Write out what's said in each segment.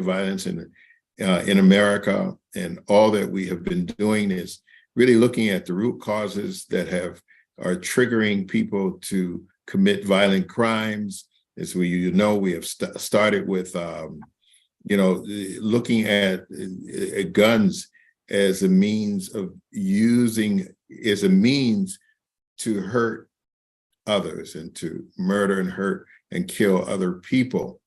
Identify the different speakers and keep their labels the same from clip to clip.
Speaker 1: violence in America. And all that we have been doing is really looking at the root causes that are triggering people to commit violent crimes. As we have started with looking at guns as a means to hurt others and to murder and hurt and kill other people.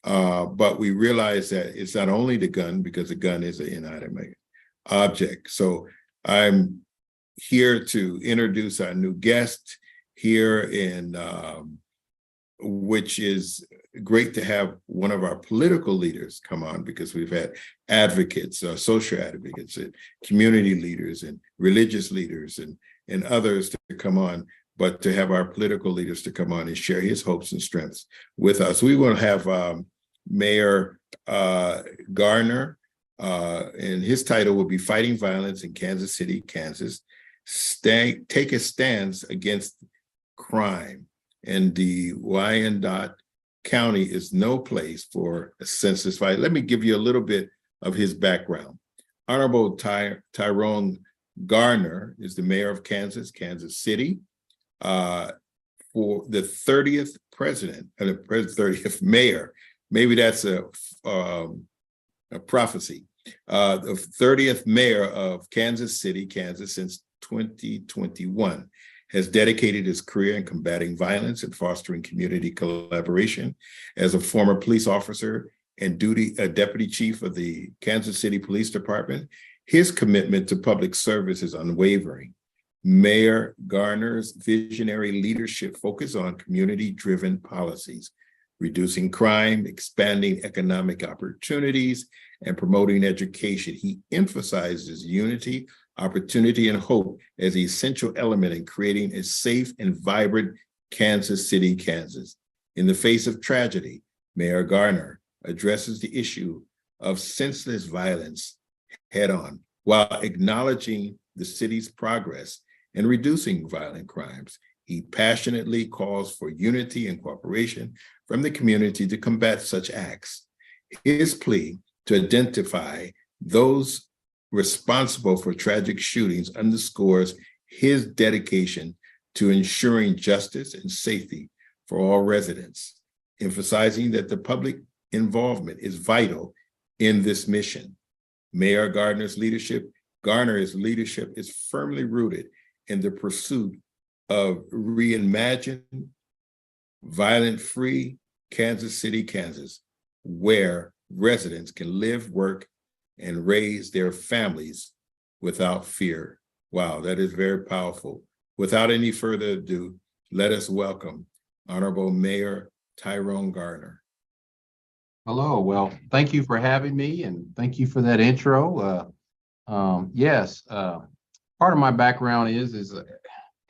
Speaker 1: But we realize that it's not only the gun, because the gun is an inanimate object. So I'm here to introduce our new guest here, which is great to have one of our political leaders come on, because we've had advocates, social advocates, and community leaders, and religious leaders, and others to come on. But to have our political leaders to come on and share his hopes and strengths with us. We will have Mayor Garner, and his title will be Fighting Violence in Kansas City, Kansas. Take a stance against crime. And the Wyandotte County is no place for a senseless fight. Let me give you a little bit of his background. Honorable Tyrone Garner is the mayor of Kansas City. For the 30th president, or the 30th mayor, maybe that's a prophecy. The 30th mayor of Kansas City, Kansas, since 2021, has dedicated his career in combating violence and fostering community collaboration. As a former police officer and deputy chief of the Kansas City Police Department, his commitment to public service is unwavering. Mayor Garner's visionary leadership focus on community-driven policies, reducing crime, expanding economic opportunities, and promoting education. He emphasizes unity, opportunity, and hope as the essential element in creating a safe and vibrant Kansas City, Kansas. In the face of tragedy, Mayor Garner addresses the issue of senseless violence head-on, while acknowledging the city's progress in reducing violent crimes. He passionately calls for unity and cooperation from the community to combat such acts. His plea to identify those responsible for tragic shootings underscores his dedication to ensuring justice and safety for all residents, emphasizing that the public involvement is vital in this mission. Mayor Garner's leadership is firmly rooted in the pursuit of reimagined, violent-free Kansas City, Kansas, where residents can live, work, and raise their families without fear. Wow, that is very powerful. Without any further ado, let us welcome Honorable Mayor Tyrone Garner.
Speaker 2: Hello, well, thank you for having me, and thank you for that intro. Part of my background is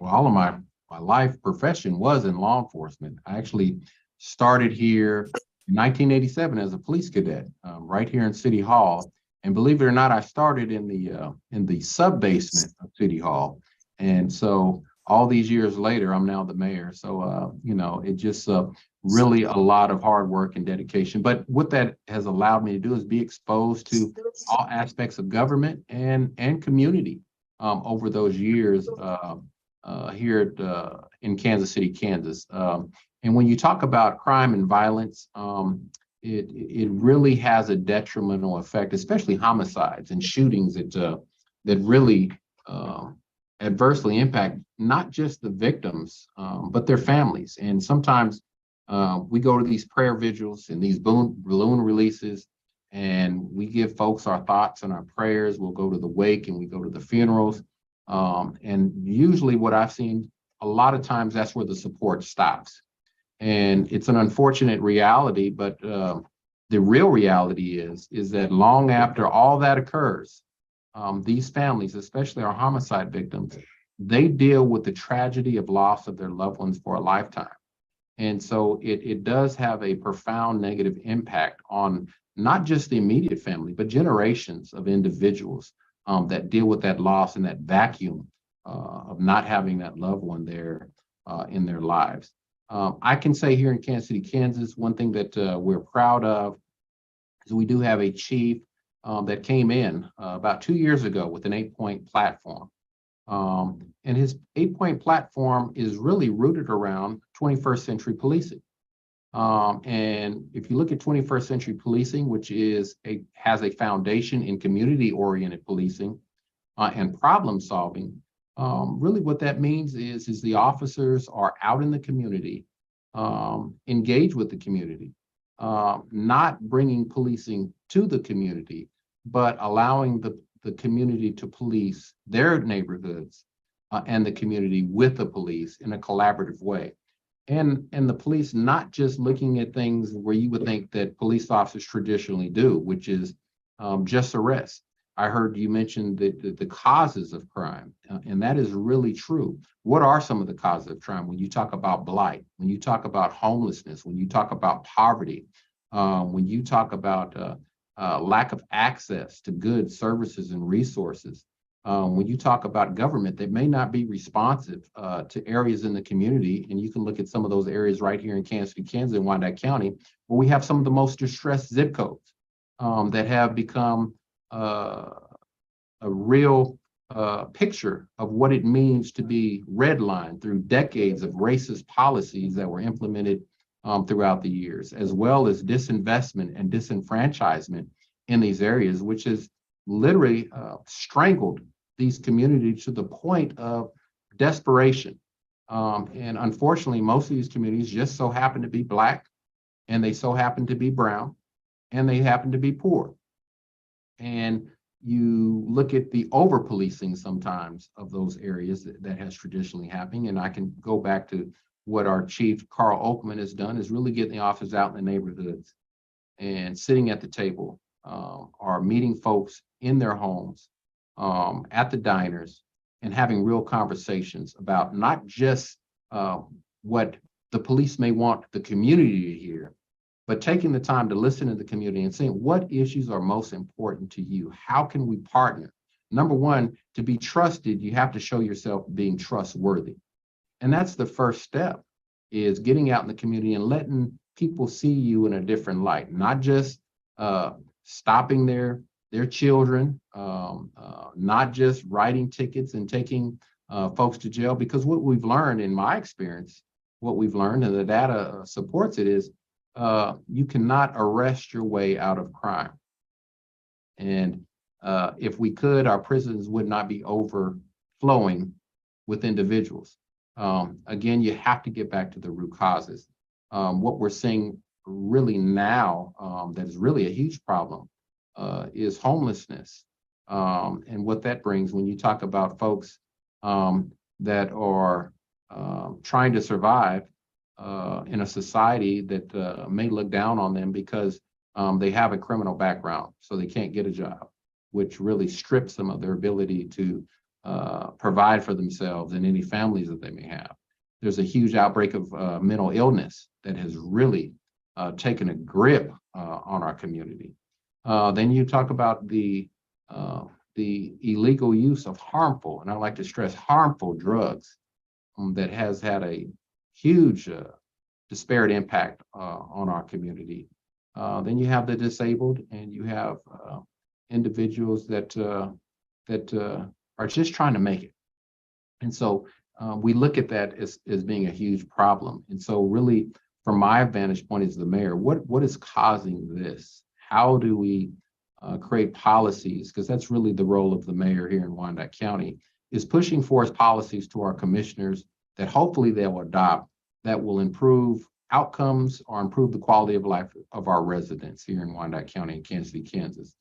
Speaker 2: all of my life profession was in law enforcement. I actually started here in 1987 as a police cadet, right here in City Hall. And believe it or not, I started in the sub-basement of City Hall. And so all these years later, I'm now the mayor. So, it just really a lot of hard work and dedication. But what that has allowed me to do is be exposed to all aspects of government and community over those years here in Kansas City, Kansas. And when you talk about crime and violence, it really has a detrimental effect, especially homicides and shootings that really adversely impact not just the victims, but their families. And sometimes we go to these prayer vigils and these balloon releases, and we give folks our thoughts and our prayers. We'll go to the wake and we go to the funerals. And usually what I've seen, a lot of times that's where the support stops. And it's an unfortunate reality, but the real reality is that long after all that occurs, these families, especially our homicide victims, they deal with the tragedy of loss of their loved ones for a lifetime. And so it does have a profound negative impact on not just the immediate family, but generations of individuals that deal with that loss and that vacuum of not having that loved one there in their lives. I can say here in Kansas City, Kansas, one thing that we're proud of is we do have a chief that came in about 2 years ago with an 8-point platform. And his 8-point platform is really rooted around 21st century policing. And if you look at 21st century policing, which has a foundation in community-oriented policing and problem solving, really what that means is the officers are out in the community, engaged with the community, not bringing policing to the community, but allowing the community to police their neighborhoods and the community with the police in a collaborative way. And the police not just looking at things where you would think that police officers traditionally do, which is just arrest. I heard you mention the causes of crime, and that is really true. What are some of the causes of crime? When you talk about blight, when you talk about homelessness, when you talk about poverty, when you talk about lack of access to goods, services, and resources, when you talk about government that may not be responsive to areas in the community, and you can look at some of those areas right here in Kansas City, Kansas, and Wyandotte County, where we have some of the most distressed zip codes that have become a real picture of what it means to be redlined through decades of racist policies that were implemented throughout the years, as well as disinvestment and disenfranchisement in these areas, which has literally strangled these communities to the point of desperation. And unfortunately, most of these communities just so happen to be Black, and they so happen to be brown, and they happen to be poor. And you look at the over-policing sometimes of those areas that has traditionally happened. And I can go back to what our chief, Carl Oakman, has done, is really getting the officers out in the neighborhoods and sitting at the table, or meeting folks in their homes, at the diners, and having real conversations about not just what the police may want the community to hear, but taking the time to listen to the community and saying, what issues are most important to you? How can we partner? Number one, to be trusted, you have to show yourself being trustworthy. And that's the first step, is getting out in the community and letting people see you in a different light, not just stopping their children, not just writing tickets and taking folks to jail. Because what we've learned, in my experience, what we've learned, and the data supports it, is you cannot arrest your way out of crime. And if we could, our prisons would not be overflowing with individuals. Again, you have to get back to the root causes. What we're seeing really now, that is really a huge problem, is homelessness. And what that brings when you talk about folks that are trying to survive in a society that may look down on them because they have a criminal background, so they can't get a job, which really strips them of their ability to provide for themselves and any families that they may have. There's a huge outbreak of mental illness that has really taken a grip on our community. Then you talk about the illegal use of harmful, and I like to stress harmful, drugs that has had a huge disparate impact on our community. Then you have the disabled, and you have individuals that are just trying to make it. And so we look at that as being a huge problem. And so really, from my vantage point as the mayor, what is causing this? How do we create policies? Because that's really the role of the mayor here in Wyandotte County, is pushing forth policies to our commissioners that hopefully they'll adopt, that will improve outcomes or improve the quality of life of our residents here in Wyandotte County and Kansas City, Kansas.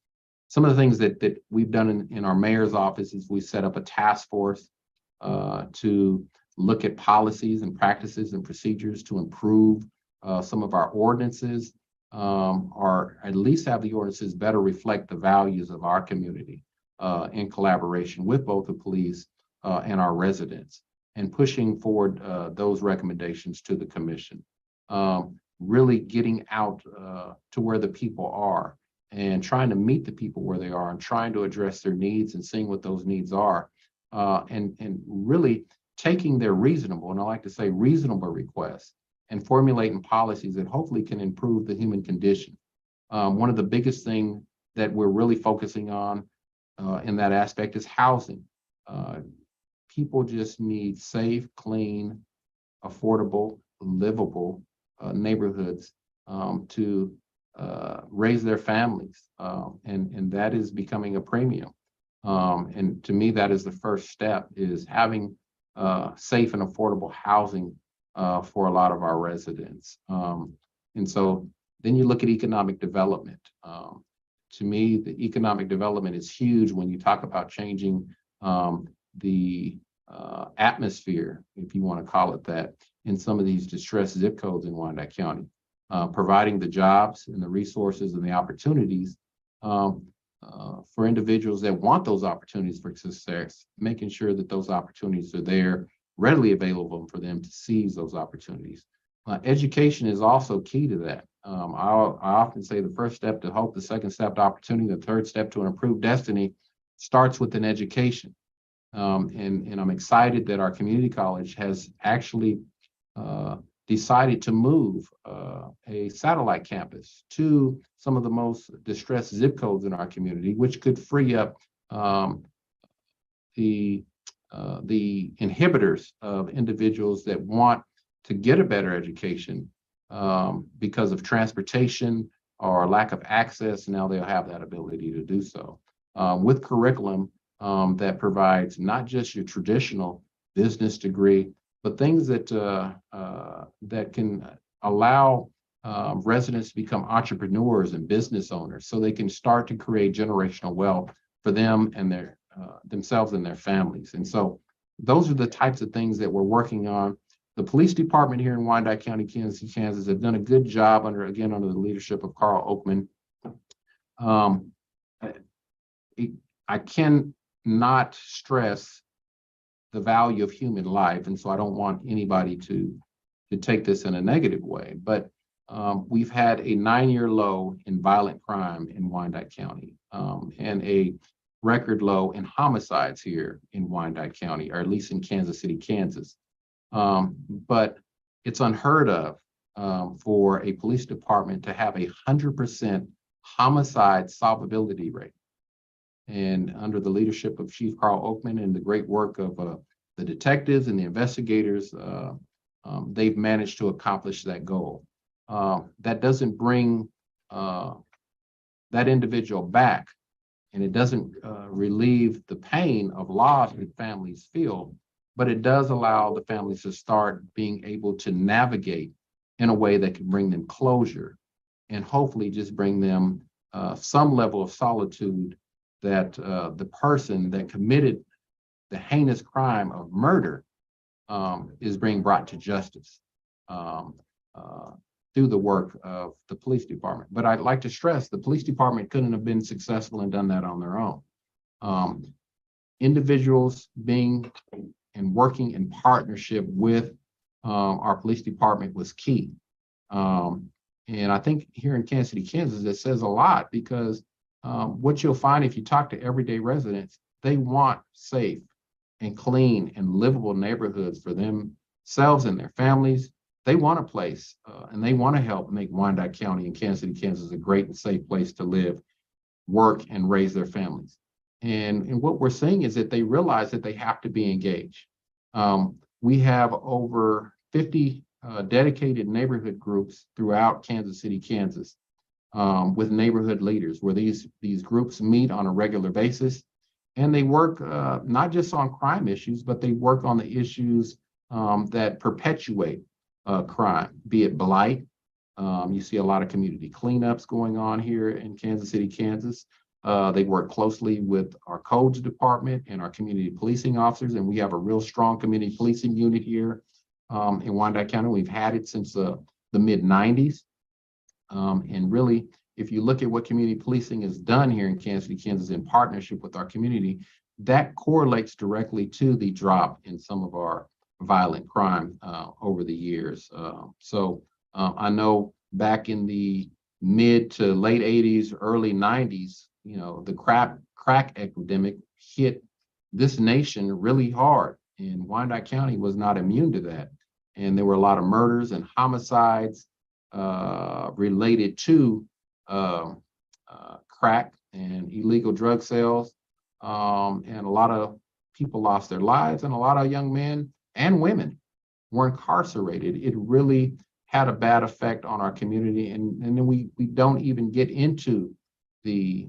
Speaker 2: Some of the things that we've done in our mayor's office is we set up a task force to look at policies and practices and procedures to improve some of our ordinances, or at least have the ordinances better reflect the values of our community in collaboration with both the police and our residents, and pushing forward those recommendations to the commission. Really getting out to where the people are and trying to meet the people where they are and trying to address their needs and seeing what those needs are, and really taking their reasonable, and I like to say reasonable, requests and formulating policies that hopefully can improve the human condition One of the biggest things that we're really focusing on in that aspect is housing. People just need safe, clean, affordable, livable neighborhoods to raise their families. And that is becoming a premium. And to me, that is the first step, is having safe and affordable housing for a lot of our residents. And so then you look at economic development. To me, the economic development is huge when you talk about changing the atmosphere, if you want to call it that, in some of these distressed zip codes in Wyandotte County, providing the jobs and the resources and the opportunities for individuals that want those opportunities for success, making sure that those opportunities are there, readily available for them to seize those opportunities. Education is also key to that. I often say the first step to hope, the second step to opportunity, the third step to an improved destiny starts with an education. And I'm excited that our community college has actually decided to move a satellite campus to some of the most distressed zip codes in our community, which could free up the inhibitors of individuals that want to get a better education because of transportation or lack of access. Now they'll have that ability to do so with curriculum that provides not just your traditional business degree, but things that that can allow residents to become entrepreneurs and business owners, so they can start to create generational wealth for them and their themselves and their families. And so those are the types of things that we're working on. The police department here in Wyandotte County, Kansas, have done a good job under the leadership of Carl Oakman. I cannot stress the value of human life, and so I don't want anybody to take this in a negative way. But we've had a 9-year low in violent crime in Wyandotte County, and a record low in homicides here in Wyandotte County, or at least in Kansas City, Kansas. But it's unheard of for a police department to have 100% homicide solvability rate. And under the leadership of Chief Carl Oakman and the great work of the detectives and the investigators, they've managed to accomplish that goal. That doesn't bring that individual back, and it doesn't relieve the pain of loss that families feel, but it does allow the families to start being able to navigate in a way that can bring them closure, and hopefully just bring them some level of solitude that the person that committed the heinous crime of murder is being brought to justice through the work of the police department. But I'd like to stress the police department couldn't have been successful and done that on their own. Individuals being and working in partnership with our police department was key. And I think here in Kansas City, Kansas, it says a lot, because what you'll find if you talk to everyday residents, they want safe and clean and livable neighborhoods for themselves and their families. They want a place and they want to help make Wyandotte County and Kansas City, Kansas a great and safe place to live, work, and raise their families. And what we're seeing is that they realize that they have to be engaged. We have over 50 dedicated neighborhood groups throughout Kansas City, Kansas, with neighborhood leaders, where these groups meet on a regular basis, and they work not just on crime issues, but they work on the issues that perpetuate crime, be it blight. You see a lot of community cleanups going on here in Kansas City, Kansas. They work closely with our codes department and our community policing officers, and we have a real strong community policing unit here in Wyandotte County. We've had it since the mid-90s. And really, if you look at what community policing has done here in Kansas City, Kansas, in partnership with our community, that correlates directly to the drop in some of our violent crime over the years. So I know back in the mid to late 80s, early 90s, the crack epidemic hit this nation really hard, and Wyandotte County was not immune to that. And there were a lot of murders and homicides related to crack and illegal drug sales. And a lot of people lost their lives, and a lot of young men and women were incarcerated. It really had a bad effect on our community. And then we don't even get into the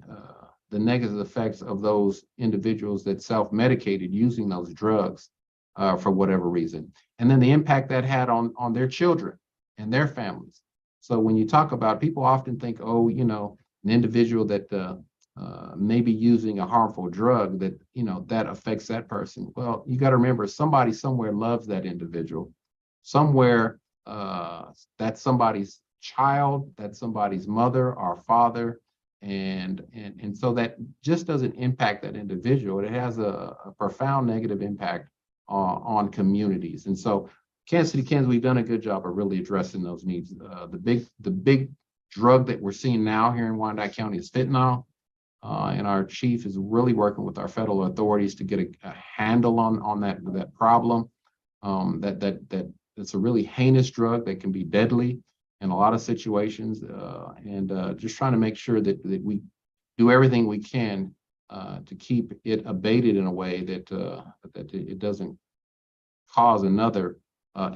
Speaker 2: negative effects of those individuals that self-medicated using those drugs for whatever reason. And then the impact that had on their children and their families. So when you talk about, people often think, oh, an individual that may be using a harmful drug, that, that affects that person. Well, you got to remember, somebody somewhere loves that individual. Somewhere that's somebody's child, that's somebody's mother or father. And so that just doesn't impact that individual. It has a profound negative impact on communities. And so Kansas City, Kansas, we've done a good job of really addressing those needs. The big drug that we're seeing now here in Wyandotte County is fentanyl. And our chief is really working with our federal authorities to get a handle on that problem. It's a really heinous drug that can be deadly in a lot of situations, and just trying to make sure that we do everything we can to keep it abated in a way that it doesn't cause another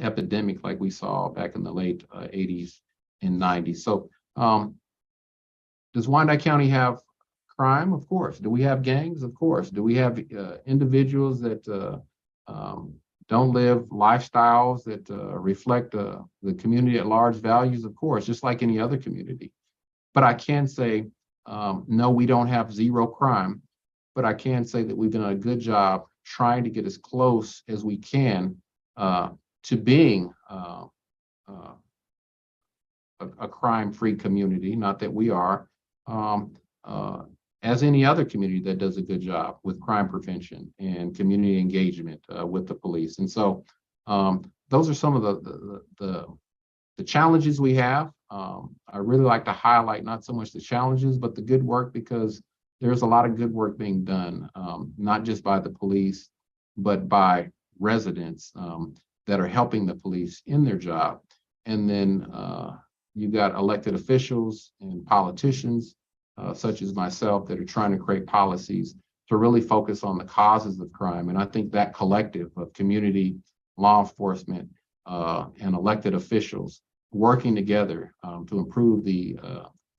Speaker 2: epidemic like we saw back in the late 80s and 90s. So does Wyandotte County have crime? Of course. Do we have gangs? Of course. Do we have individuals that don't live lifestyles that reflect the community at large values? Of course, just like any other community. But I can say, no, we don't have zero crime, but I can say that we've done a good job trying to get as close as we can to being a crime-free community. Not that we are, as any other community that does a good job with crime prevention and community engagement with the police. And so those are some of the challenges we have. I really like to highlight not so much the challenges, but the good work, because there's a lot of good work being done, not just by the police, but by residents that are helping the police in their job. And then you've got elected officials and politicians such as myself that are trying to create policies to really focus on the causes of crime. And I think that collective of community, law enforcement, and elected officials working together to improve the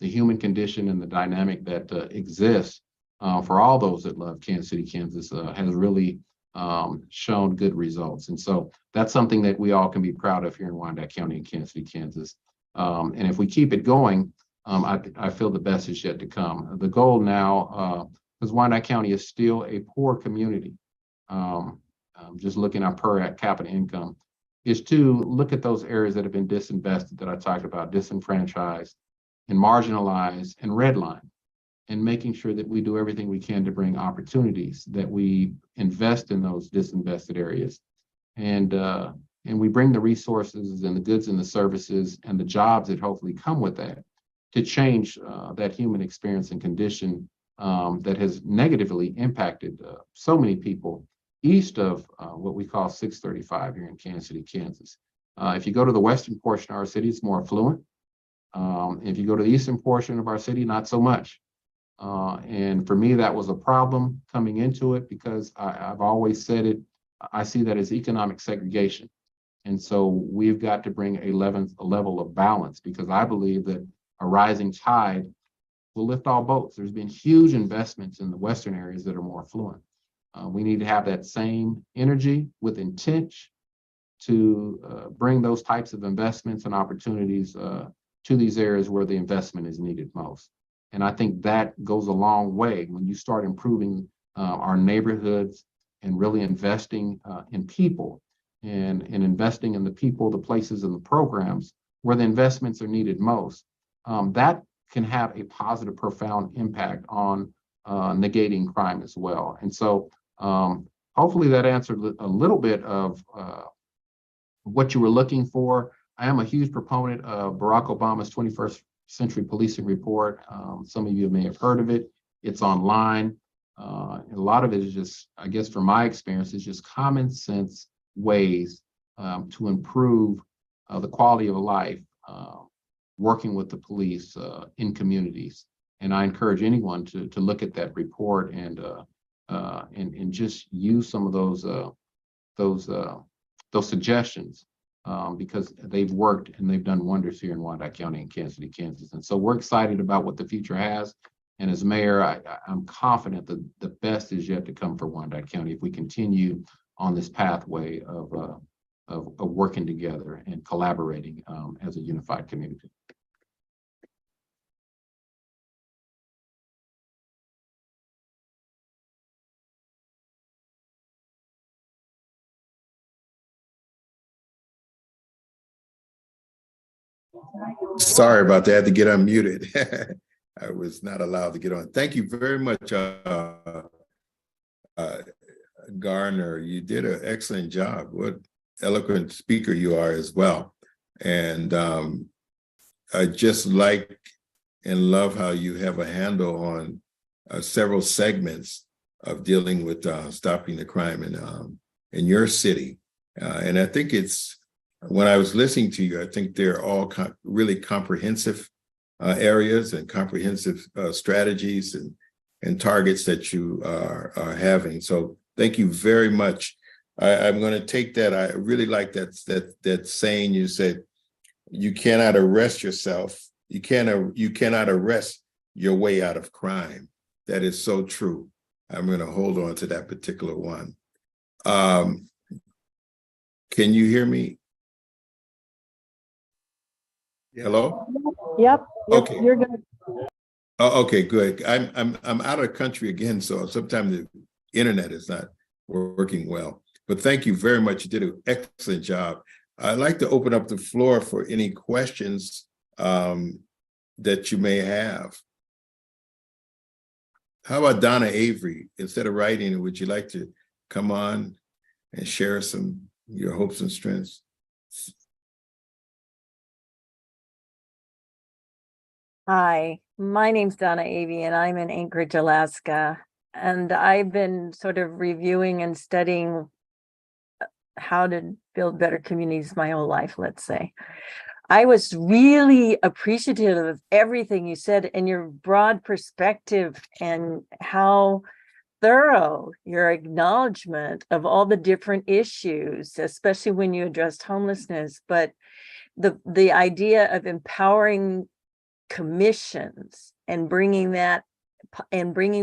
Speaker 2: human condition and the dynamic that exists for all those that love Kansas City, Kansas, has really shown good results. And so that's something that we all can be proud of here in Wyandotte County and Kansas City, Kansas. And if we keep it going, I feel the best is yet to come. The goal now, because Wyandotte County is still a poor community, just looking at per capita income, is to look at those areas that have been disinvested that I talked about, disenfranchised and marginalized and redlined, and making sure that we do everything we can to bring opportunities, that we invest in those disinvested areas, and we bring the resources and the goods and the services and the jobs that hopefully come with that to change that human experience and condition that has negatively impacted so many people east of what we call 635 here in Kansas City, Kansas. If you go to the western portion of our city, it's more affluent. If you go to the eastern portion of our city, not so much. And for me, that was a problem coming into it, because I've always said it, I see that as economic segregation. And so we've got to bring a level of balance, because I believe that a rising tide will lift all boats. There's been huge investments in the western areas that are more affluent. We need to have that same energy with intent to bring those types of investments and opportunities to these areas where the investment is needed most. And I think that goes a long way when you start improving our neighborhoods and really investing in people and investing in the people, the places, and the programs where the investments are needed most. That can have a positive, profound impact on negating crime as well. And so hopefully that answered a little bit of what you were looking for. I am a huge proponent of Barack Obama's 21st Century Policing Report. Some of you may have heard of it. It's online. A lot of it is just, I guess from my experience, is just common sense ways to improve the quality of life working with the police in communities. And I encourage anyone to look at that report and just use some of those suggestions because they've worked and they've done wonders here in Wyandotte County and Kansas City, Kansas. And so we're excited about what the future has. And as mayor, I'm confident that the best is yet to come for Wyandotte County if we continue on this pathway of working together and collaborating as a unified community.
Speaker 1: Sorry about that. I had to get unmuted. I was not allowed to get on. Thank you very much, Garner. You did an excellent job. What eloquent speaker you are as well. And I just like and love how you have a handle on several segments of dealing with stopping the crime in your city. And I think it's, when I was listening to you, I think they're all really comprehensive areas and comprehensive strategies and targets that you are having. So thank you very much. I'm going to take that. I really like that saying you said, you cannot arrest yourself. You cannot arrest your way out of crime. That is so true. I'm going to hold on to that particular one. Can you hear me? Hello?
Speaker 3: Yep.
Speaker 1: Okay.
Speaker 3: You're good.
Speaker 1: Oh, okay, good. I'm out of the country again, so sometimes the internet is not working well. But thank you very much. You did an excellent job. I'd like to open up the floor for any questions that you may have. How about Donna Avery? Instead of writing, would you like to come on and share some your hopes and strengths?
Speaker 3: Hi, my name's Donna Avey, and I'm in Anchorage, Alaska. And I've been sort of reviewing and studying how to build better communities my whole life, let's say. I was really appreciative of everything you said and your broad perspective and how thorough your acknowledgement of all the different issues, especially when you addressed homelessness, but the idea of empowering commissions and bringing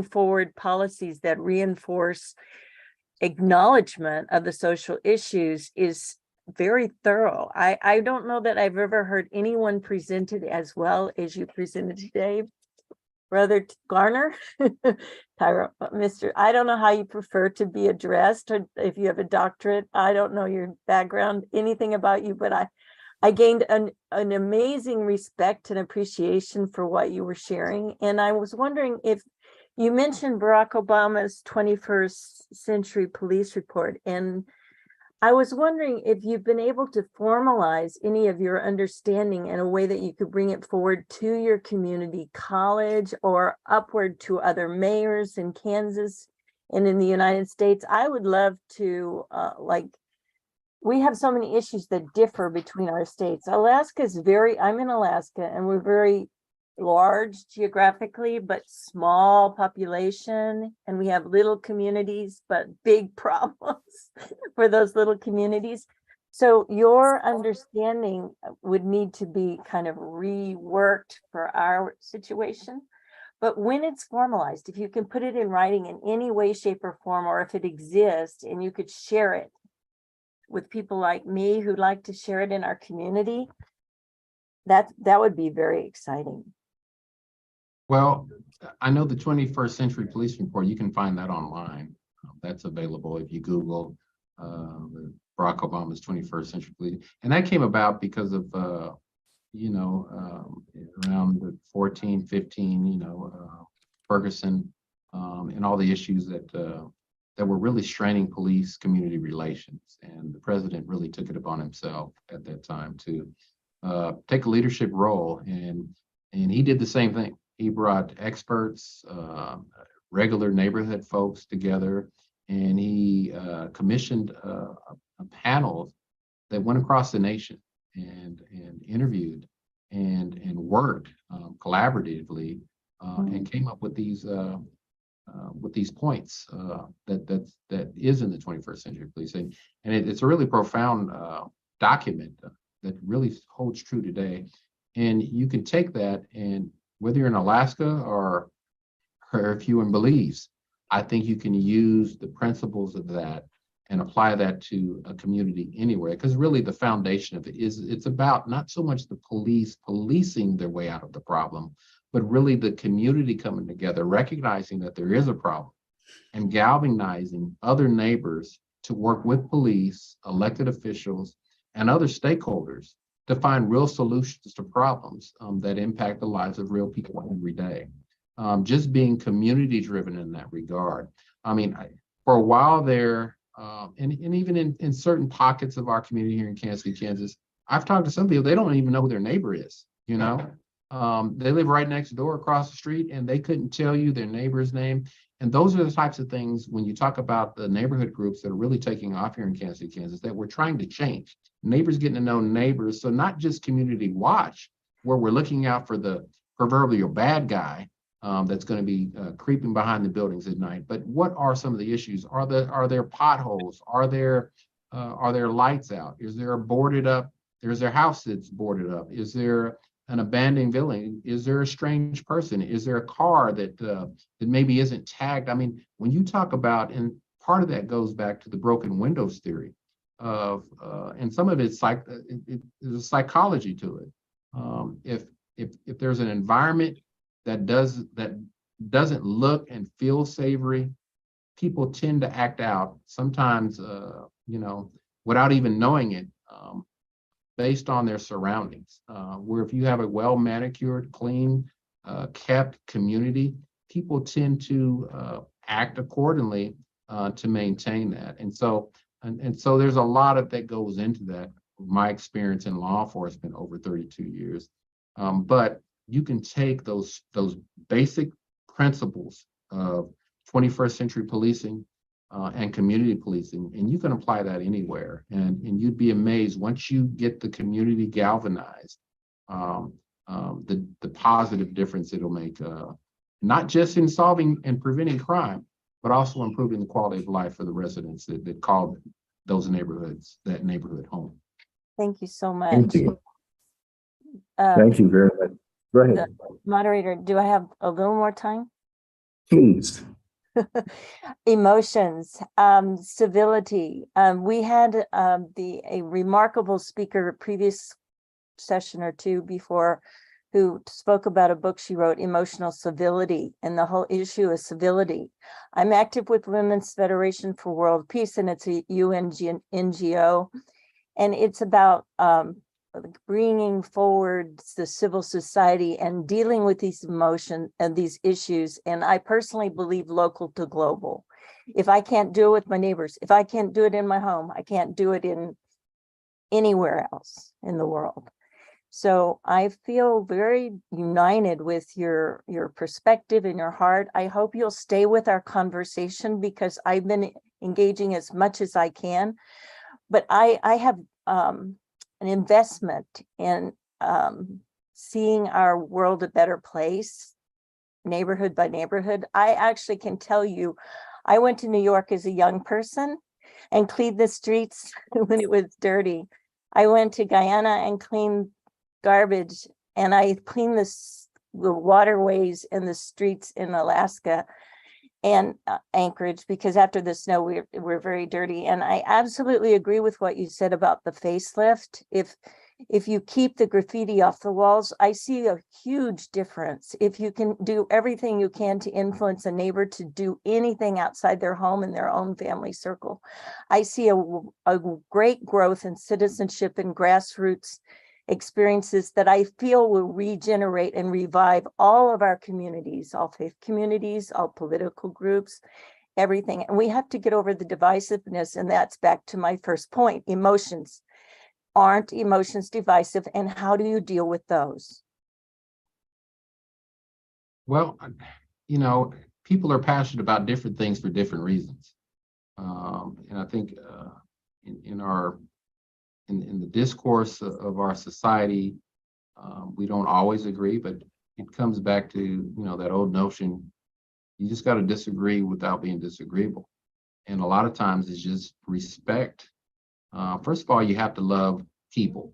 Speaker 3: forward policies that reinforce acknowledgement of the social issues is very thorough. I don't know that I've ever heard anyone present it as well as you presented today, Brother Garner. Tyra, Mr. I don't know how you prefer to be addressed, or if you have a doctorate. I don't know your background, anything about you, but I gained an amazing respect and appreciation for what you were sharing. And I was wondering if you mentioned Barack Obama's 21st Century Police Report. And I was wondering if you've been able to formalize any of your understanding in a way that you could bring it forward to your community college or upward to other mayors in Kansas and in the United States. I would love to, we have so many issues that differ between our states. Alaska is I'm in Alaska, and we're very large geographically, but small population. And we have little communities, but big problems for those little communities. So your understanding would need to be kind of reworked for our situation. But when it's formalized, if you can put it in writing in any way, shape, or form, or if it exists and you could share it with people like me who'd like to share it in our community, that would be very exciting.
Speaker 2: Well, I know the 21st Century Police Report, you can find that online. That's available if you Google Barack Obama's 21st Century Police. And that came about because of, around the 14, 15, Ferguson and all the issues that were really straining police community relations. And the president really took it upon himself at that time to take a leadership role. And he did the same thing. He brought experts, regular neighborhood folks together, and he commissioned a panel that went across the nation and interviewed and worked collaboratively and came up with these points that is in the 21st century policing, and it's a really profound document that really holds true today. And you can take that, and whether you're in Alaska or if you're in Belize, I think you can use the principles of that and apply that to a community anywhere. Because really the foundation of it is it's about not so much the police policing their way out of the problem, but really the community coming together, recognizing that there is a problem and galvanizing other neighbors to work with police, elected officials, and other stakeholders to find real solutions to problems that impact the lives of real people every day. Just being community driven in that regard. I mean, for a while there, and even in certain pockets of our community here in Kansas City, Kansas, I've talked to some people, they don't even know who their neighbor is, you know? They live right next door across the street and they couldn't tell you their neighbor's name. And those are the types of things when you talk about the neighborhood groups that are really taking off here in Kansas City, Kansas, that we're trying to change. Neighbors getting to know neighbors. So not just community watch, where we're looking out for the proverbial bad guy that's going to be creeping behind the buildings at night. But what are some of the issues? Are there potholes? Are there lights out? Is there a boarded up? Is there a house that's boarded up? Is there an abandoned building? Is there a strange person? Is there a car that maybe isn't tagged? I mean, when you talk about, and part of that goes back to the broken windows theory of, and some of it's like there's a psychology to it. If there's an environment that doesn't look and feel savory, people tend to act out sometimes, without even knowing it, based on their surroundings. Where if you have a well manicured, clean, kept community, people tend to act accordingly to maintain that. And so there's a lot of that goes into that. My experience in law enforcement over 32 years, but you can take those basic principles of 21st century policing and community policing, and you can apply that anywhere. And you'd be amazed once you get the community galvanized, the positive difference it'll make, not just in solving and preventing crime, but also improving the quality of life for the residents that call those neighborhoods, that neighborhood home.
Speaker 3: Thank you so much.
Speaker 4: Thank you. Thank you very much. Go ahead.
Speaker 3: Moderator, do I have a little more time?
Speaker 4: Please.
Speaker 3: Emotions, civility. We had a remarkable speaker previous session or two before who spoke about a book she wrote, Emotional Civility, and the whole issue of civility. I'm active with Women's Federation for World Peace, and it's a UN NGO, and it's about bringing forward the civil society and dealing with these emotions and these issues. And I personally believe local to global. If I can't do it with my neighbors, if I can't do it in my home, I can't do it in anywhere else in the world. So I feel very united with your perspective and your heart. I hope you'll stay with our conversation because I've been engaging as much as I can. But I have an investment in seeing our world a better place, neighborhood by neighborhood. I actually can tell you, I went to New York as a young person and cleaned the streets when it was dirty. I went to Guyana and cleaned garbage, and I cleaned the waterways and the streets in Alaska and Anchorage, because after the snow we're very dirty. And I absolutely agree with what you said about the facelift. If you keep the graffiti off the walls, I see a huge difference. If you can do everything you can to influence a neighbor to do anything outside their home and their own family circle, I see a great growth in citizenship and grassroots experiences that I feel will regenerate and revive all of our communities, all faith communities, all political groups, everything. And we have to get over the divisiveness. And that's back to my first point. Emotions. Aren't emotions divisive? And how do you deal with those?
Speaker 2: Well, people are passionate about different things for different reasons. And I think in the discourse of our society, We don't always agree, but it comes back to, that old notion, you just got to disagree without being disagreeable. And a lot of times it's just respect. First of all, you have to love people,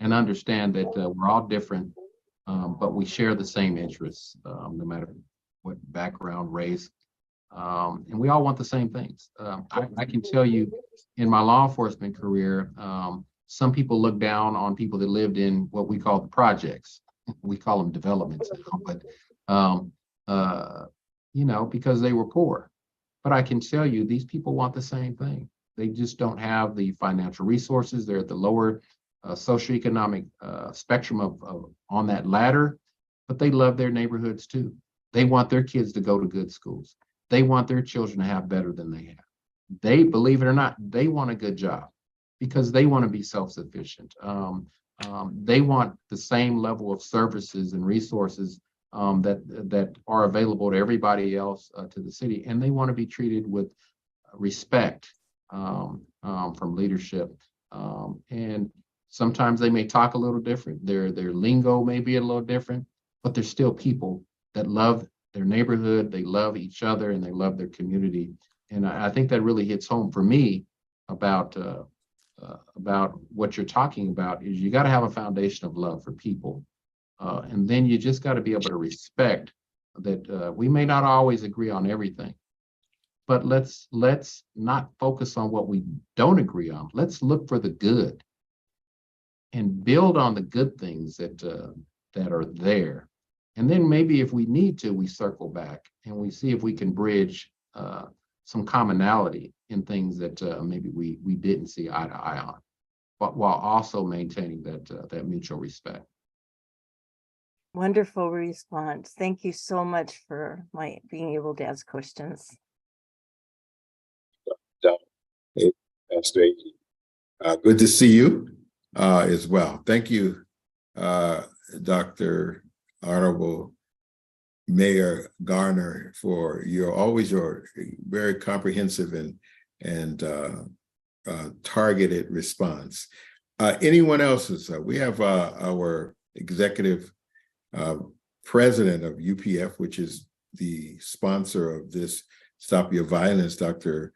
Speaker 2: and understand that we're all different, but we share the same interests, no matter what background, race, and we all want the same things. I can tell you in my law enforcement career, some people look down on people that lived in what we call the projects. We call them developments now, but because they were poor. But I can tell you, these people want the same thing. They just don't have the financial resources. They're at the lower socioeconomic spectrum of on that ladder, but they love their neighborhoods too. They want their kids to go to good schools. They want their children to have better than they have. They, believe it or not, they want a good job because they want to be self-sufficient. They want the same level of services and resources that are available to everybody else to the city, and they want to be treated with respect from leadership. And sometimes they may talk a little different. Their lingo may be a little different, but they're still people that love their neighborhood, they love each other, and they love their community. And I think that really hits home for me about what you're talking about. Is you got to have a foundation of love for people. And then you just got to be able to respect that we may not always agree on everything, but let's not focus on what we don't agree on. Let's look for the good and build on the good things that are there. And then maybe if we need to, we circle back and we see if we can bridge some commonality in things that maybe we didn't see eye to eye on, but while also maintaining that mutual respect.
Speaker 3: Wonderful response. Thank you so much for being able to ask questions.
Speaker 1: Hey, Pastor Amy. Good to see you as well. Thank you, Dr. Honorable Mayor Garner, for your very comprehensive and targeted response. Anyone else's? We have our executive president of UPF, which is the sponsor of this Stop Your Violence, Dr.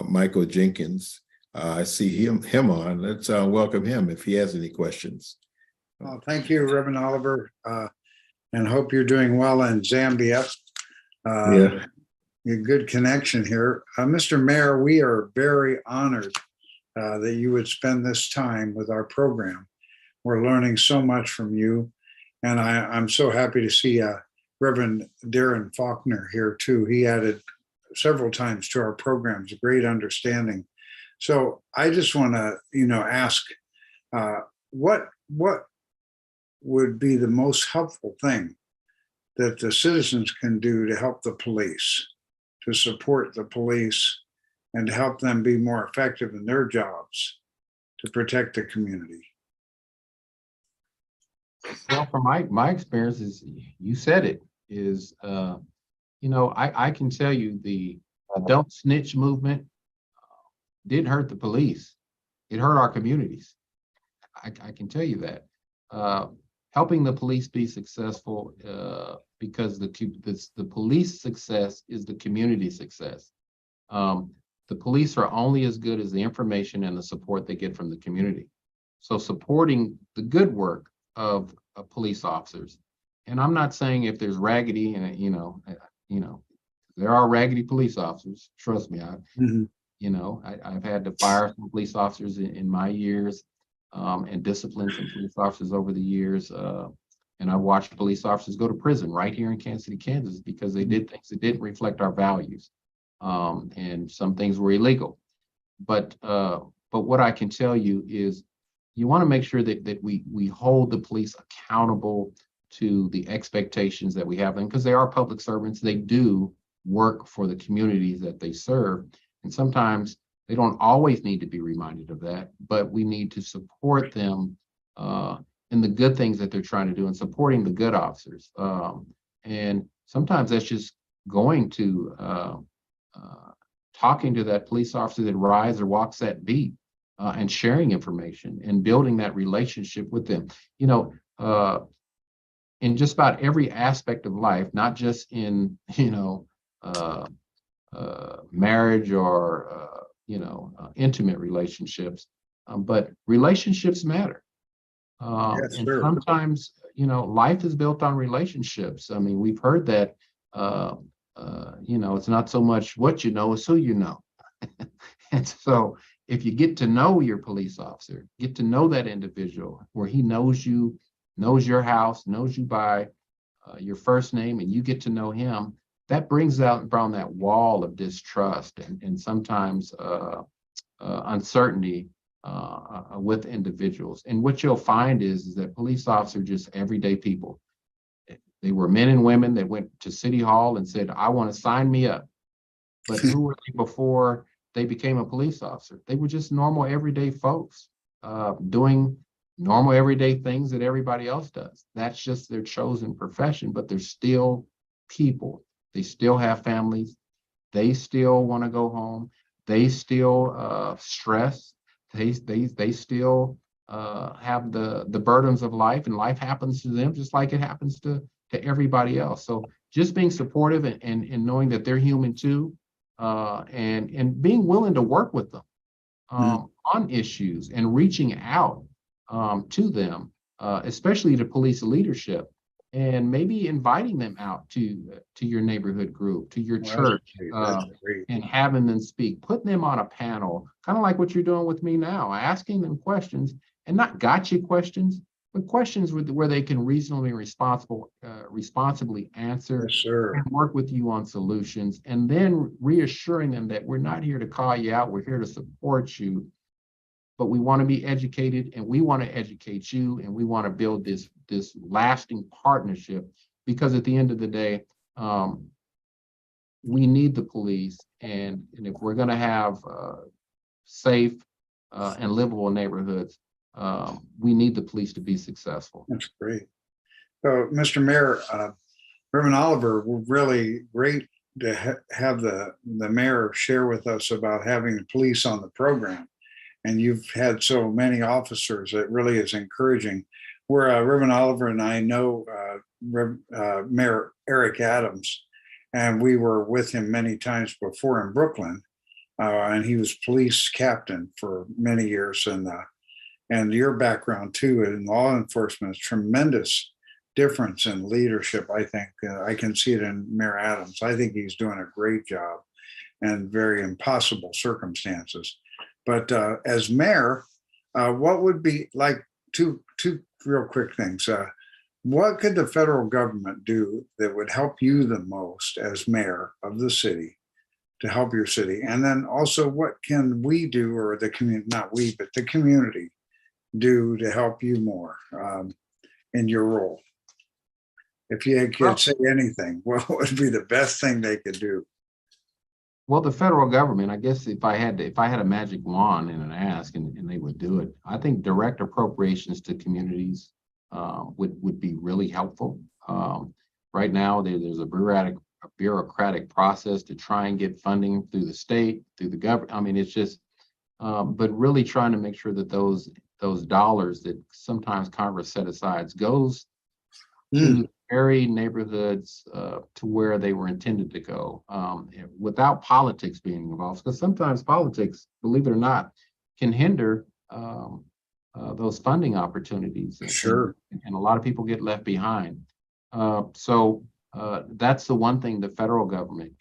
Speaker 1: Michael Jenkins. I see him on. Let's welcome him if he has any questions.
Speaker 5: Well, thank you, Reverend Oliver, and hope you're doing well in Zambia.
Speaker 1: Yeah.
Speaker 5: A good connection here. Mr. Mayor, we are very honored that you would spend this time with our program. We're learning so much from you. And I'm so happy to see Reverend Darren Faulkner here too. He added several times to our programs, a great understanding. So I just want to, ask what would be the most helpful thing that the citizens can do to help the police, to support the police, and to help them be more effective in their jobs to protect the community?
Speaker 2: Well, from my experience, is you said it, is I can tell you the don't snitch movement didn't hurt the police. It hurt our communities. I can tell you that. Helping the police be successful because the police success is the community success. The police are only as good as the information and the support they get from the community. So supporting the good work of police officers. And I'm not saying if there's raggedy and there are raggedy police officers, trust me. I've had to fire some police officers in my years and discipline some police officers over the years. And I watched police officers go to prison right here in Kansas City, Kansas, because they did things that didn't reflect our values. And some things were illegal. But what I can tell you is you want to make sure that we hold the police accountable to the expectations that we have them, because they are public servants. They do work for the communities that they serve. And sometimes they don't always need to be reminded of that, but we need to support them in the good things that they're trying to do and supporting the good officers. And sometimes that's just going to talking to that police officer that rides or walks that beat. and sharing information and building that relationship with them. You know, in just about every aspect of life, not just in, marriage or, intimate relationships, but relationships matter.
Speaker 5: Yes,
Speaker 2: And
Speaker 5: sir.
Speaker 2: sometimes, life is built on relationships. I mean, we've heard that, it's not so much what you know, it's who you know. And so if you get to know your police officer, get to know that individual where he knows you, knows your house, knows you by your first name, and you get to know him, that brings out around that wall of distrust and sometimes uncertainty with individuals. And what you'll find is that police officers are just everyday people. They were men and women that went to City Hall and said, I want to sign me up. But who were they before they became a police officer? They were just normal, everyday folks doing normal, everyday things that everybody else does. That's just their chosen profession, but they're still people. They still have families. They still want to go home. They still stress. They still have the burdens of life, and life happens to them just like it happens to everybody else. So just being supportive and knowing that they're human too, and being willing to work with them on issues and reaching out to them, especially to police leadership, and maybe inviting them out to your neighborhood group, to your church,
Speaker 5: That's great.
Speaker 2: and having them speak, putting them on a panel, kind of like what you're doing with me now, asking them questions, and not gotcha questions, but questions where they can reasonably responsibly answer
Speaker 5: Yes, sir.
Speaker 2: and work with you on solutions, and then reassuring them that we're not here to call you out, we're here to support you, but we want to be educated, and we want to educate you, and we want to build this lasting partnership, because at the end of the day, we need the police, and if we're going to have safe and livable neighborhoods, we need the police to be successful.
Speaker 5: That's great. So, Mr. Mayor, Reverend Oliver, we're really great to have the mayor share with us about having the police on the program. And you've had so many officers, it really is encouraging. Where Reverend Oliver and I know Mayor Eric Adams, and we were with him many times before in Brooklyn, and he was police captain for many years. And your background too in law enforcement is tremendous difference in leadership. I think I can see it in Mayor Adams. I think he's doing a great job and very impossible circumstances. But as mayor, what would be like two real quick things? What could the federal government do that would help you the most as mayor of the city to help your city? And then also, what can we do, or the community, not we, but the community do to help you more in your role? If you could say anything, what would be the best thing they could do?
Speaker 2: Well, the federal government, I guess if I had a magic wand and an ask and they would do it, I think direct appropriations to communities would be really helpful. Right now, there's a bureaucratic process to try and get funding through the state, through the government. I mean, it's just, but really trying to make sure that those dollars that sometimes Congress set aside goes to very neighborhoods to where they were intended to go, without politics being involved. Because sometimes politics, believe it or not, can hinder those funding opportunities.
Speaker 5: Sure.
Speaker 2: And a lot of people get left behind. So that's the one thing the federal government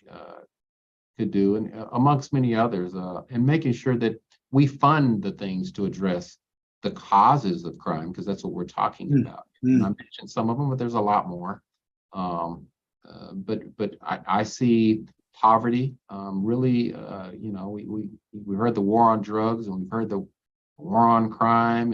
Speaker 2: could do, and amongst many others, and making sure that we fund the things to address the causes of crime, because that's what we're talking about. And I mentioned some of them, but there's a lot more. But I see poverty really. We heard the war on drugs, and we've heard the war on crime,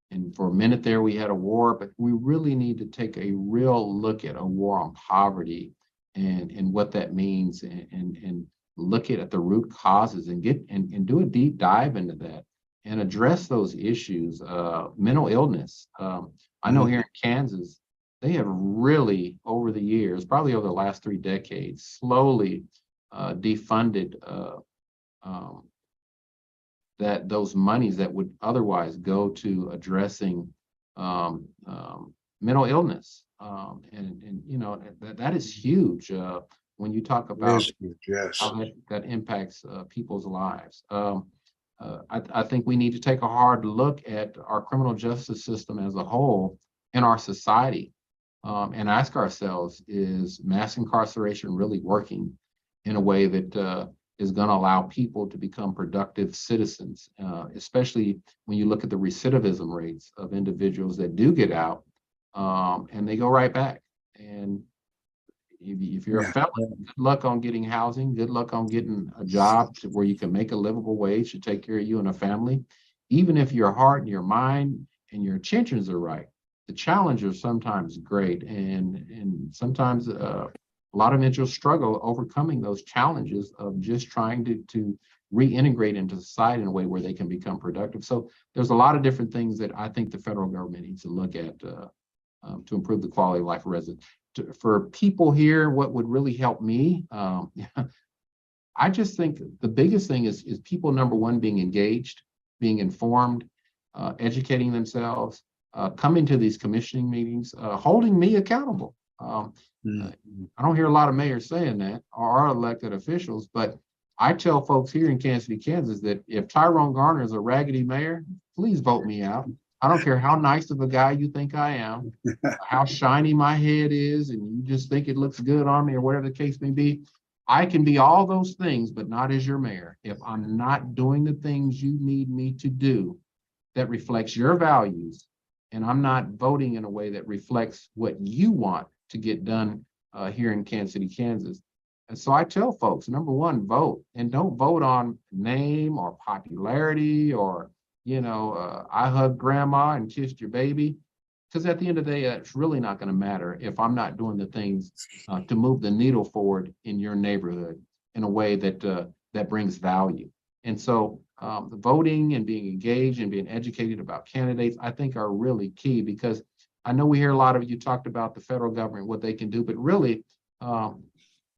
Speaker 2: and for a minute there we had a war, but we really need to take a real look at a war on poverty and what that means, and look at the root causes and do a deep dive into that and address those issues. Mental illness. I know here in Kansas, they have really, over the years, probably over the last 3 decades, slowly defunded that those monies that would otherwise go to addressing mental illness. And you know, that is huge when you talk
Speaker 5: It
Speaker 2: about
Speaker 5: is huge, yes.
Speaker 2: how that impacts people's lives. I think we need to take a hard look at our criminal justice system as a whole in our society and ask ourselves, is mass incarceration really working in a way that is going to allow people to become productive citizens, especially when you look at the recidivism rates of individuals that do get out and they go right back. And if you're a felon, good luck on getting housing, good luck on getting a job where you can make a livable wage to take care of you and a family. Even if your heart and your mind and your intentions are right, the challenge is sometimes great. And sometimes a lot of individuals struggle overcoming those challenges of just trying to reintegrate into society in a way where they can become productive. So there's a lot of different things that I think the federal government needs to look at to improve the quality of life of residents. For people here, what would really help me, I just think the biggest thing is people, number one, being engaged, being informed, educating themselves, coming to these commissioning meetings, holding me accountable. I don't hear a lot of mayors saying that, or our elected officials, but I tell folks here in Kansas City, Kansas, that if Tyrone Garner is a raggedy mayor, please vote me out. I don't care how nice of a guy you think I am, how shiny my head is, and you just think it looks good on me or whatever the case may be. I can be all those things, but not as your mayor. If I'm not doing the things you need me to do that reflects your values, and I'm not voting in a way that reflects what you want to get done here in Kansas City, Kansas. And so I tell folks, number one, vote, and don't vote on name or popularity or, you know, I hugged grandma and kissed your baby, because at the end of the day, it's really not going to matter if I'm not doing the things to move the needle forward in your neighborhood in a way that that brings value. And so the voting and being engaged and being educated about candidates, I think, are really key, because I know we hear a lot of you talked about the federal government, what they can do, but really,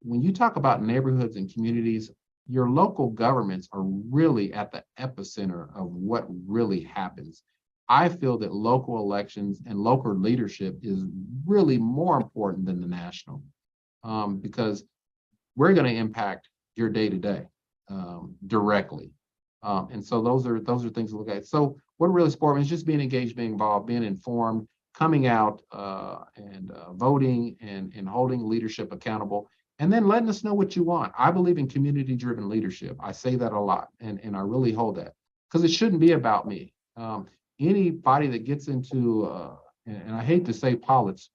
Speaker 2: when you talk about neighborhoods and communities, your local governments are really at the epicenter of what really happens. I feel that local elections and local leadership is really more important than the national, because we're going to impact your day-to-day directly. And so those are things to look at. So what really support is just being engaged, being involved, being informed, coming out and voting and holding leadership accountable. And then letting us know what you want. I believe in community-driven leadership. I say that a lot, and I really hold that, because it shouldn't be about me. Anybody that gets into, and I hate to say politics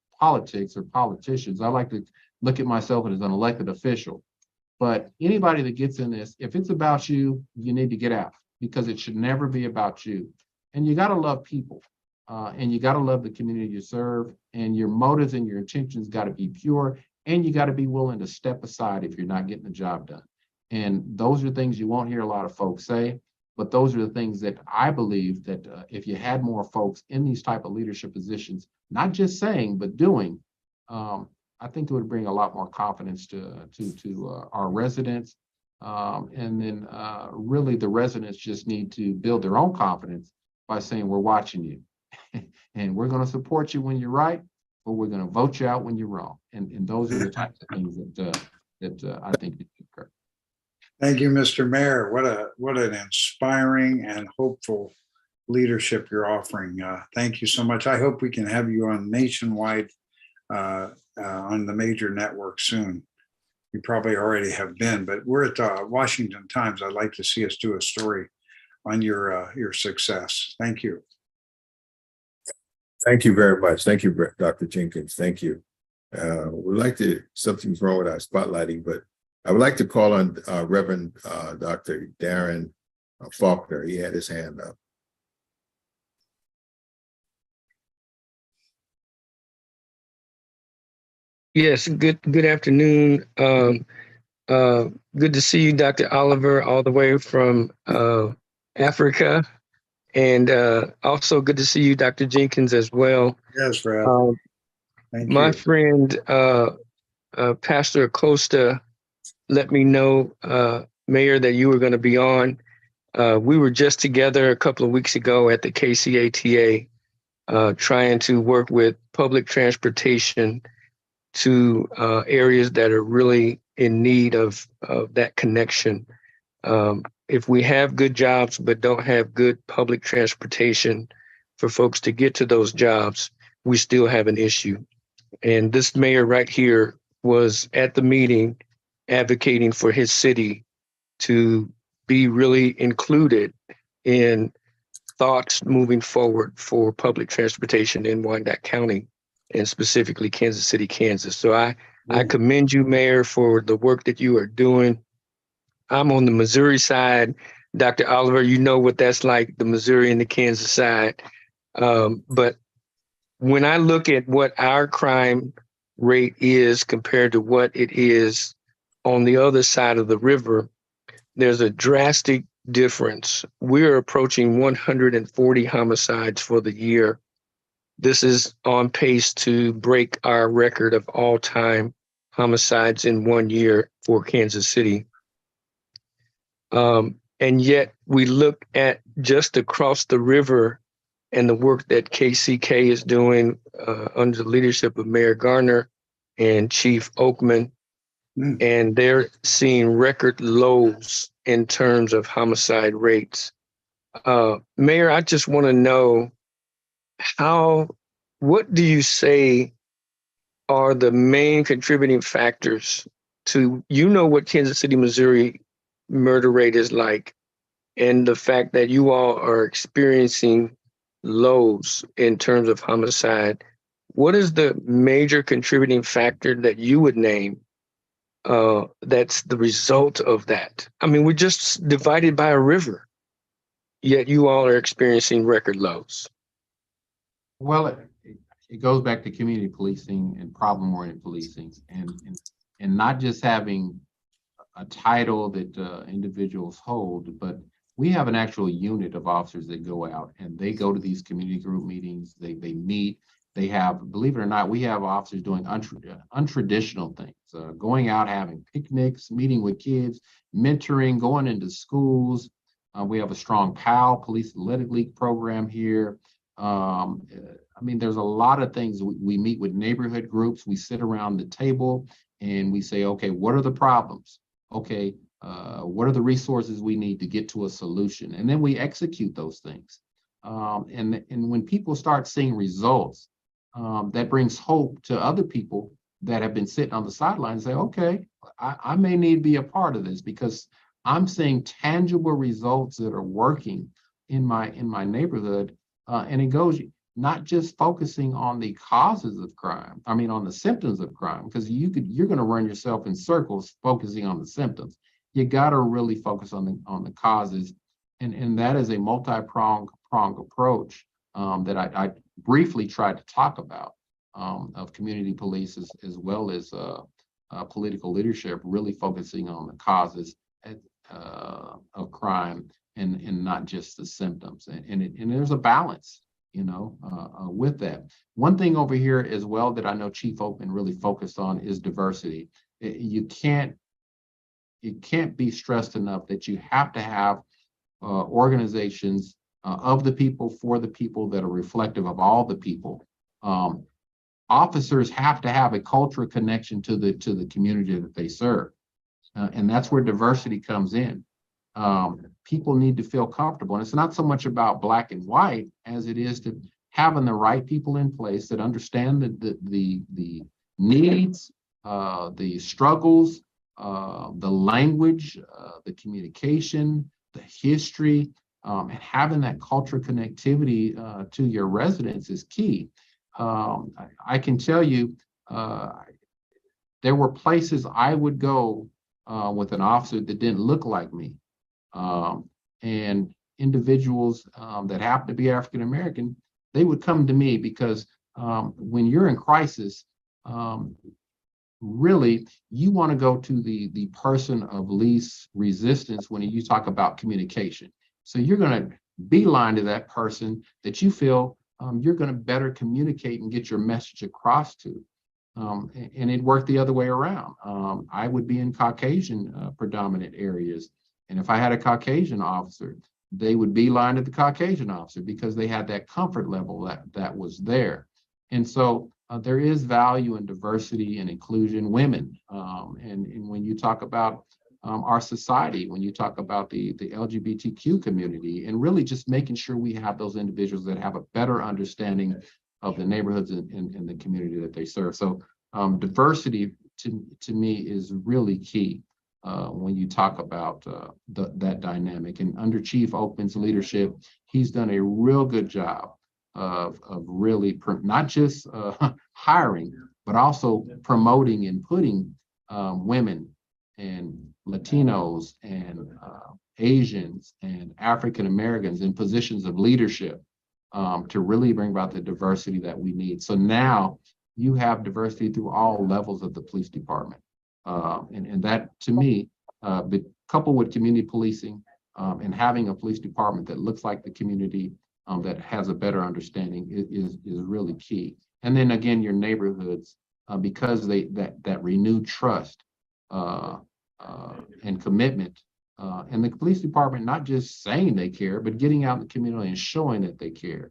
Speaker 2: or politicians, I like to look at myself as an elected official, but anybody that gets in this, if it's about you, you need to get out, because it should never be about you. And you got to love people, and you got to love the community you serve, and your motives and your intentions got to be pure. And you got to be willing to step aside if you're not getting the job done. And those are things you won't hear a lot of folks say, but those are the things that I believe that if you had more folks in these type of leadership positions, not just saying, but doing, I think it would bring a lot more confidence to our residents. And then really the residents just need to build their own confidence by saying, we're watching you and we're going to support you when you're right, but we're going to vote you out when you're wrong. And those are the types of things that I think occur.
Speaker 5: Thank you, Mr. Mayor. What an inspiring and hopeful leadership you're offering. Thank you so much. I hope we can have you on nationwide on the major network soon. You probably already have been, but we're at Washington Times. I'd like to see us do a story on your success. Thank you.
Speaker 1: Thank you very much. Thank you, Dr. Jenkins. Thank you. We'd like to, something's wrong with our spotlighting, but I would like to call on Reverend Dr. Darren Faulkner. He had his hand up.
Speaker 6: Yes, good afternoon. Good to see you, Dr. Oliver, all the way from Africa. And also good to see you, Dr. Jenkins, as well.
Speaker 5: Yes, Brad. Thank
Speaker 6: my
Speaker 5: you.
Speaker 6: friend, Pastor Acosta, let me know, Mayor, that you were going to be on. We were just together a couple of weeks ago at the KCATA, trying to work with public transportation to areas that are really in need of that connection. If we have good jobs but don't have good public transportation for folks to get to those jobs, we still have an issue. And this mayor right here was at the meeting advocating for his city to be really included in thoughts moving forward for public transportation in Wyandotte County and specifically Kansas City, Kansas. So I commend you, Mayor, for the work that you are doing. I'm on the Missouri side. Dr. Oliver, you know what that's like, the Missouri and the Kansas side. But when I look at what our crime rate is compared to what it is on the other side of the river, there's a drastic difference. We're approaching 140 homicides for the year. This is on pace to break our record of all-time homicides in 1 year for Kansas City. And yet we look at just across the river and the work that KCK is doing under the leadership of Mayor Garner and Chief Oakman, and they're seeing record lows in terms of homicide rates. Mayor, I just want to know what do you say are the main contributing factors to, what Kansas City, Missouri murder rate is like, and the fact that you all are experiencing lows in terms of homicide. What is the major contributing factor that you would name that's the result of that? I mean, we're just divided by a river, yet you all are experiencing record lows.
Speaker 2: Well, it goes back to community policing and problem-oriented policing, and not just having a title that individuals hold, but we have an actual unit of officers that go out and they go to these community group meetings. They meet. They have, believe it or not, we have officers doing untraditional things, going out, having picnics, meeting with kids, mentoring, going into schools. We have a strong PAL, Police Athletic League program here. I mean, there's a lot of things. We meet with neighborhood groups. We sit around the table and we say, okay, what are the problems? Okay, what are the resources we need to get to a solution? And then we execute those things. And when people start seeing results, that brings hope to other people that have been sitting on the sidelines and say, okay, I may need to be a part of this because I'm seeing tangible results that are working in my neighborhood. And it goes not just focusing on the causes of crime, I mean, on the symptoms of crime, because you're going to run yourself in circles focusing on the symptoms. You got to really focus on the causes. And that is a multi-pronged approach that I briefly tried to talk about of community police as well as political leadership, really focusing on the causes of crime and not just the symptoms. And there's a balance, with that. One thing over here as well that I know Chief Oakman really focused on is diversity. It can't be stressed enough that you have to have organizations of the people, for the people, that are reflective of all the people. Officers have to have a cultural connection to the community that they serve. And that's where diversity comes in. People need to feel comfortable. And it's not so much about black and white as it is to having the right people in place that understand the needs, the struggles, the language, the communication, the history, and having that cultural connectivity to your residents is key. I can tell you, there were places I would go with an officer that didn't look like me. And individuals that happen to be African American, they would come to me because when you're in crisis, really, you want to go to the person of least resistance when you talk about communication. So you're going to beeline to that person that you feel you're going to better communicate and get your message across to. And it worked the other way around. I would be in Caucasian predominant areas. And if I had a Caucasian officer, they would beeline at the Caucasian officer because they had that comfort level that was there. And so there is value in diversity and inclusion, women. And when you talk about our society, when you talk about the LGBTQ community, and really just making sure we have those individuals that have a better understanding of the neighborhoods and the community that they serve. So diversity to me is really key when you talk about that dynamic. And under Chief Oakman's leadership, he's done a real good job of really not just hiring, but also promoting and putting women and Latinos and Asians and African Americans in positions of leadership to really bring about the diversity that we need. So now you have diversity through all levels of the police department. And that, to me, coupled with community policing and having a police department that looks like the community, that has a better understanding is really key. And then again, your neighborhoods, because that renewed trust and commitment, and the police department not just saying they care, but getting out in the community and showing that they care,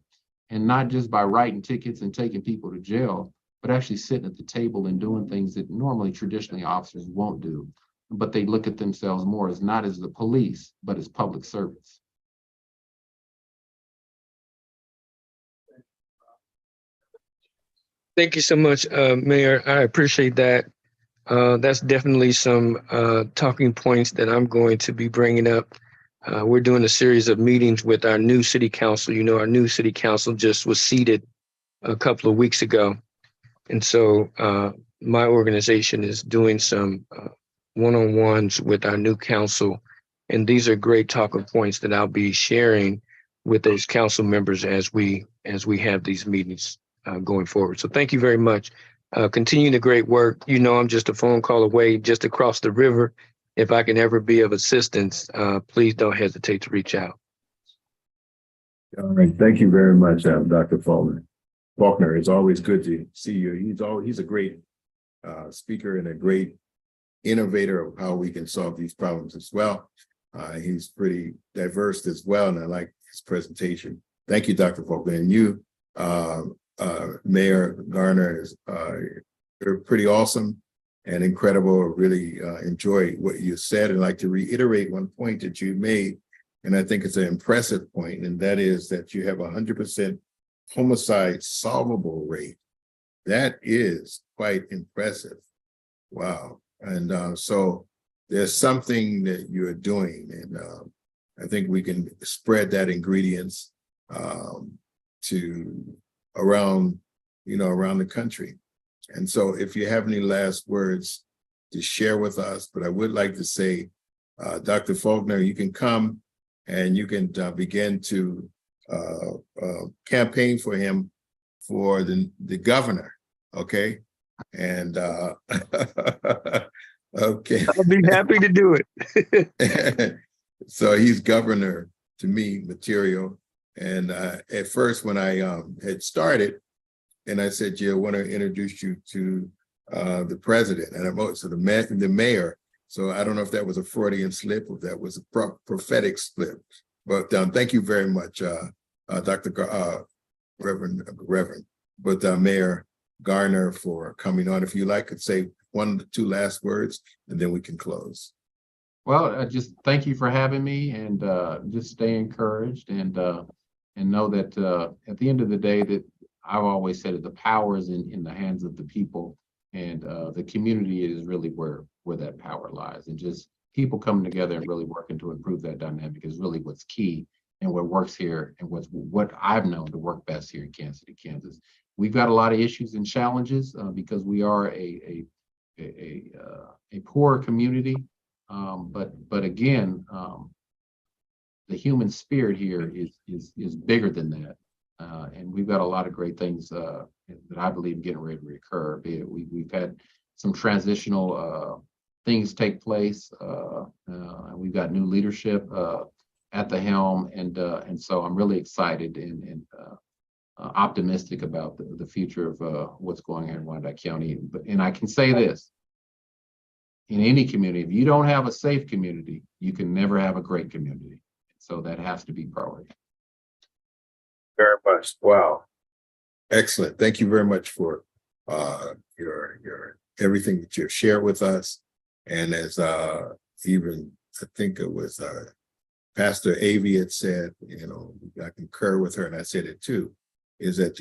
Speaker 2: and not just by writing tickets and taking people to jail, but actually sitting at the table and doing things that normally traditionally officers won't do. But they look at themselves more as not as the police, but as public servants.
Speaker 6: Thank you so much, Mayor. I appreciate that. That's definitely some talking points that I'm going to be bringing up. We're doing a series of meetings with our new city council. You know, our new city council just was seated a couple of weeks ago. And so my organization is doing some one-on-ones with our new council. And these are great talking points that I'll be sharing with those council members as we have these meetings going forward. So thank you very much. Continue the great work. You know, I'm just a phone call away, just across the river. If I can ever be of assistance, please don't hesitate to reach out.
Speaker 4: All right. Thank you very much, Dr. Faulkner. It's always good to see you. He's a great speaker and a great innovator of how we can solve these problems as well. He's pretty diverse as well, and I like his presentation. Thank you, Dr. Faulkner. And you, Mayor Garner, you're pretty awesome and incredible. Really enjoy what you said, and I'd like to reiterate one point that you made, and I think it's an impressive point, and that is that you have 100% homicide solvable rate. That is quite impressive. Wow. And so there's something that you're doing, and I think we can spread that ingredients to around the country. And so if you have any last words to share with us, but I would like to say, Dr. Faulkner, you can come and you can begin to campaign for him for the governor, okay? And okay.
Speaker 6: I'll be happy to do it.
Speaker 4: So he's governor to me material. And at first when I had started, and I said, I want to introduce you to the president, and I'm also the mayor. So I don't know if that was a Freudian slip or if that was a prophetic slip. But thank you very much, Reverend, but Mayor Garner, for coming on. If you like, could say 1 or 2 last words, and then we can close.
Speaker 2: Well, just thank you for having me, and just stay encouraged, and know that at the end of the day, that I've always said that the power is in the hands of the people, and the community is really where that power lies. And just people coming together and really working to improve that dynamic is really what's key, and what works here, and what I've known to work best here in Kansas City, Kansas. We've got a lot of issues and challenges because we are a poor community, but again, the human spirit here is bigger than that. And we've got a lot of great things that I believe getting ready to recur. Be it we've had some transitional things take place. And we've got new leadership at the helm, and so I'm really excited and optimistic about the future of what's going on in Wyandotte County. And I can say this: in any community, if you don't have a safe community, you can never have a great community. So that has to be priority.
Speaker 4: Very much. Wow. Excellent. Thank you very much for your everything that you've shared with us. And as even I think it was Pastor Avy had said, you know, I concur with her, and I said it too, is that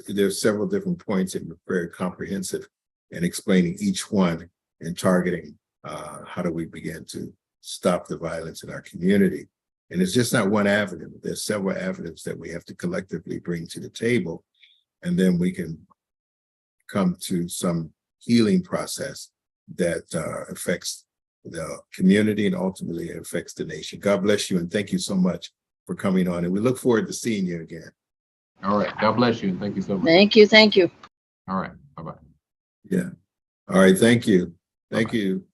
Speaker 4: there's several different points and very comprehensive in explaining each one and targeting how do we begin to stop the violence in our community. And it's just not one avenue. There's several avenues that we have to collectively bring to the table, and then we can come to some healing process that affects the community and ultimately affects the nation. God bless you, and thank you so much for coming on. And we look forward to seeing you again.
Speaker 2: All right. God bless you. And thank you so much.
Speaker 7: Thank you. Thank you.
Speaker 2: All right. Bye-bye.
Speaker 4: Yeah. All right. Thank you. Thank
Speaker 2: Bye-bye.
Speaker 4: you.